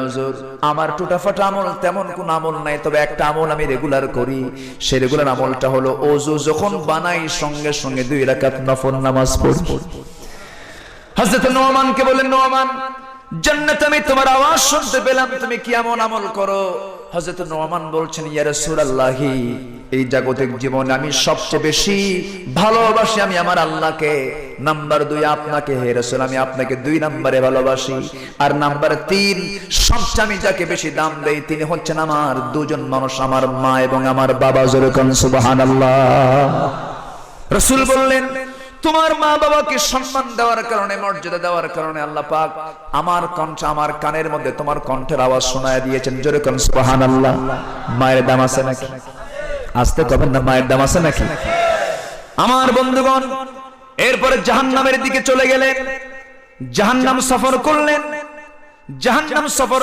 হুজুর আমার টুটাফাটা আমল তেমন কোন আমল নাই, তবে একটা আমল আমি রেগুলার করি। সেই রেগুলার আমলটা হলো ওযু যখন বানাই সঙ্গে সঙ্গে 2 রাকাত নফল নামাজ পড়ি। হযরত নোমানকে বলেন, নোমান জান্নাতে আমি তোমার আওয়াজ শুনতে পেলাম, তুমি কি এমন আমল করো? হযরত নোমান বলছেন, ইয়া রাসূলুল্লাহ, এই জাগতিক জীবনে আমি সবচেয়ে বেশি ভালোবাসি আমি আমার আল্লাহকে, নাম্বার 2 আপনাকে হে রাসূল, আমি আপনাকে 2 নম্বরে ভালোবাসি, আর নাম্বার 3 সবচেয়ে আমি যাকে বেশি দাম দেই তিনি হচ্ছেন আমার দুজন মানুষ, আমার মা এবং আমার বাবা। জোরে কোন সুবহানাল্লাহ। রাসূল বললেন, তোমার মা বাবাকে সম্মান দেওয়ার কারণে, মর্যাদা দেওয়ার কারণে আল্লাহ পাক আমার কণ্ঠ, আমার কানের মধ্যে তোমার কণ্ঠের আওয়াজ শোনায় দিয়েছেন। জোরে কোন সুবহানাল্লাহ। মায়ের দাম আছে নাকি? আস্তে কবেন না, মায়ের দাম আছে নাকি? আমার বন্ধুগণ, এরপরে জাহান্নামের দিকে চলে গেলেন, জাহান্নাম সফর করলেন। জাহান্নাম সফর